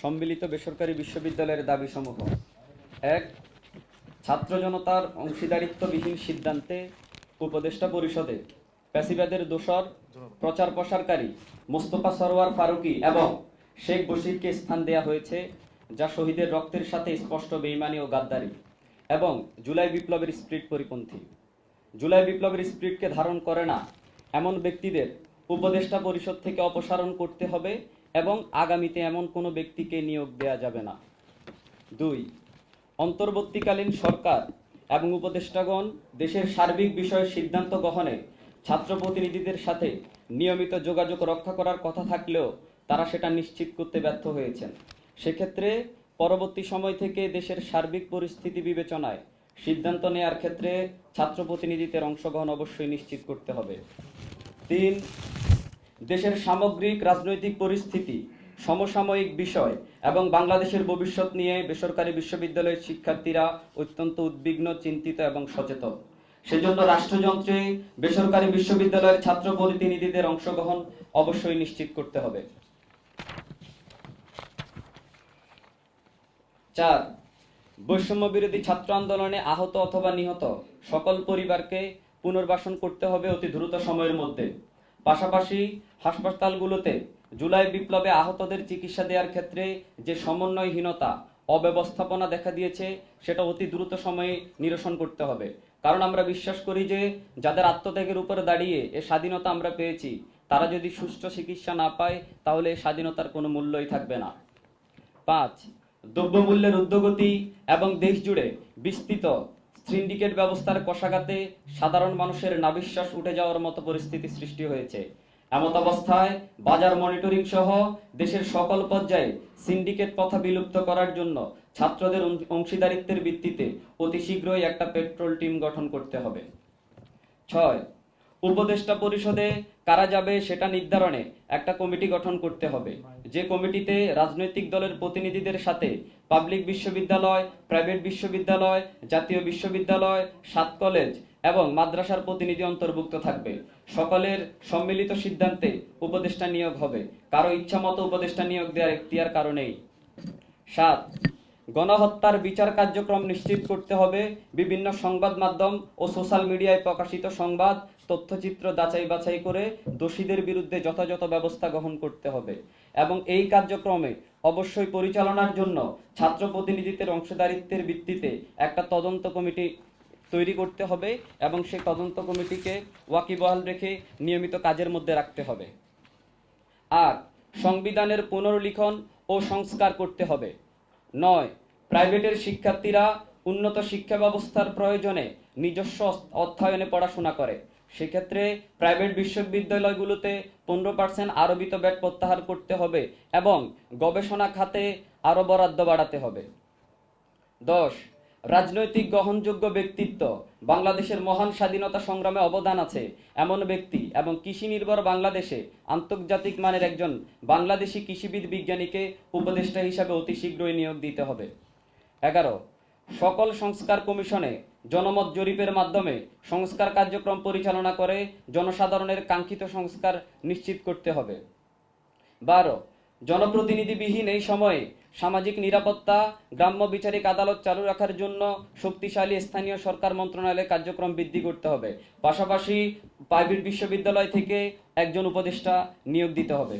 সম্মিলিত বেসরকারি বিশ্ববিদ্যালয়ের দাবিসমূহ। ১. ছাত্র জনতার অংশীদারিত্ববিহীন সিদ্ধান্তে উপদেষ্টা পরিষদে ফ্যাসিবাদের দোসর প্রচার প্রসারকারী মোস্তফা সরোয়ার ফারুকী এবং শেখ বশিরকে স্থান দেয়া হয়েছে, যা শহীদের রক্তের সাথে স্পষ্ট বেইমানি ও গাদ্দারি এবং জুলাই বিপ্লবের স্পিরিট পরিপন্থী। জুলাই বিপ্লবের স্পিরিটকে ধারণ করে না এমন ব্যক্তিদের উপদেষ্টা পরিষদ থেকে অপসারণ করতে হবে এবং আগামীতে এমন কোনো ব্যক্তিকে নিয়োগ দেয়া যাবে না। ২. অন্তর্বর্তীকালীন সরকার এবং উপদেষ্টাগণ দেশের সার্বিক বিষয়ে সিদ্ধান্ত গ্রহণে ছাত্র প্রতিনিধিদের সাথে নিয়মিত যোগাযোগ রক্ষা করার কথা থাকলেও তারা সেটা নিশ্চিত করতে ব্যর্থ হয়েছেন। সেক্ষেত্রে পরবর্তী সময় থেকে দেশের সার্বিক পরিস্থিতি বিবেচনায় সিদ্ধান্ত নেয়ার ক্ষেত্রে ছাত্র প্রতিনিধিদের অংশগ্রহণ অবশ্যই নিশ্চিত করতে হবে। ৩. দেশের সামগ্রিক রাজনৈতিক পরিস্থিতি, সমসাময়িক বিষয় এবং বাংলাদেশের ভবিষ্যৎ নিয়ে বেসরকারি বিশ্ববিদ্যালয়ের শিক্ষার্থীরা অত্যন্ত উদ্বিগ্ন, চিন্তিত এবং সচেতন। সেজন্য রাষ্ট্রযন্ত্রে বেসরকারি বিশ্ববিদ্যালয়ের ছাত্র প্রতিনিধিদের অংশগ্রহণ অবশ্যই নিশ্চিত করতে হবে। ৪. বৈষম্য বিরোধী ছাত্র আন্দোলনে আহত অথবা নিহত সকল পরিবারকে পুনর্বাসন করতে হবে অতি দ্রুত সময়ের মধ্যে। পাশাপাশি হাসপাতালগুলোতে জুলাই বিপ্লবে আহতদের চিকিৎসা দেওয়ার ক্ষেত্রে যে সমন্বয়হীনতা, অব্যবস্থাপনা দেখা দিয়েছে সেটা অতি দ্রুত সময়ে নিরসন করতে হবে। কারণ আমরা বিশ্বাস করি যে যাদের আত্মত্যাগের উপরে দাঁড়িয়ে এ স্বাধীনতা আমরা পেয়েছি, তারা যদি সুষ্ঠু চিকিৎসা না পায় তাহলে এই স্বাধীনতার কোনো মূল্যই থাকবে না। ৫. দ্রব্যমূল্যের ঊর্ধ্বগতি এবং দেশ জুড়ে বিস্তৃত সিন্ডিকেট ব্যবস্থার কষাঘাতে সাধারণ মানুষের নাভিশ্বাস উঠে যাওয়ার মতো পরিস্থিতি সৃষ্টি হয়েছে। এমত অবস্থায় বাজার মনিটরিং সহ দেশের সকল পর্যায়ে সিন্ডিকেট প্রথা বিলুপ্ত করার জন্য ছাত্রদের অংশীদারিত্বের ভিত্তিতে অতি শীঘ্রই একটা পেট্রোল টিম গঠন করতে হবে। ৬. উপদেষ্টা পরিষদে কারা যাবে সেটা নির্ধারণে একটা কমিটি গঠন করতে হবে, যে কমিটিতে রাজনৈতিক দলের প্রতিনিধিদের সাথে পাবলিক বিশ্ববিদ্যালয়, প্রাইভেট বিশ্ববিদ্যালয়, জাতীয় বিশ্ববিদ্যালয়, ৭ কলেজ এবং মাদ্রাসার প্রতিনিধি অন্তর্ভুক্ত থাকবে। সকলের সম্মিলিত সিদ্ধান্তে উপদেষ্টা নিয়োগ হবে, কারো ইচ্ছামতো উপদেষ্টা নিয়োগ দেওয়ার এখতিয়ার কারো নেই। ৭. গণহত্যার বিচার কার্যক্রম নিশ্চিত করতে হবে। বিভিন্ন সংবাদ মাধ্যম ও সোশ্যাল মিডিয়ায় প্রকাশিত সংবাদ, তথ্যচিত্র যাচাই বাছাই করে দোষীদের বিরুদ্ধে যথাযথ ব্যবস্থা গ্রহণ করতে হবে এবং এই কার্যক্রমে অবশ্যই পরিচালনার জন্য ছাত্র প্রতিনিধিদের অংশীদারিত্বের ভিত্তিতে একটা তদন্ত কমিটি তৈরি করতে হবে এবং সেই তদন্ত কমিটিকে ওয়াকিবহাল রেখে নিয়মিত কাজের মধ্যে রাখতে হবে। আর সংবিধানের পুনর্লিখন ও সংস্কার করতে হবে। ৯. প্রাইভেটের শিক্ষার্থীরা উন্নত শিক্ষা ব্যবস্থার প্রয়োজনে নিজস্ব অর্থায়নে পড়াশোনা করে। সেক্ষেত্রে প্রাইভেট বিশ্ববিদ্যালয়গুলোতে 15% আরোপিত ব্যাট প্রত্যাহার করতে হবে এবং গবেষণা খাতে আরও বরাদ্দ বাড়াতে হবে। ১০. রাজনৈতিক গ্রহণযোগ্য ব্যক্তিত্ব, বাংলাদেশের মহান স্বাধীনতা সংগ্রামে অবদান আছে এমন ব্যক্তি এবং কৃষি নির্ভর বাংলাদেশে আন্তর্জাতিক মানের একজন বাংলাদেশি কৃষিবিদ বিজ্ঞানীকে উপদেষ্টা হিসাবে অতি শীঘ্রই নিয়োগ দিতে হবে। ১১. সকল সংস্কার কমিশনে জনমত জরিপের মাধ্যমে সংস্কার কার্যক্রম পরিচালনা করে জনসাধারণের কাঙ্ক্ষিত সংস্কার নিশ্চিত করতে হবে। ১২. জনপ্রতিনিধিবিহীন এই সময়ে সামাজিক নিরাপত্তা, গ্রাম্য বিচারিক আদালত চালু রাখার জন্য শক্তিশালী স্থানীয় সরকার মন্ত্রণালয়ে কার্যক্রম বৃদ্ধি করতে হবে। পাশাপাশি প্রাইভেট বিশ্ববিদ্যালয় থেকে একজন উপদেষ্টা নিয়োগ দিতে হবে।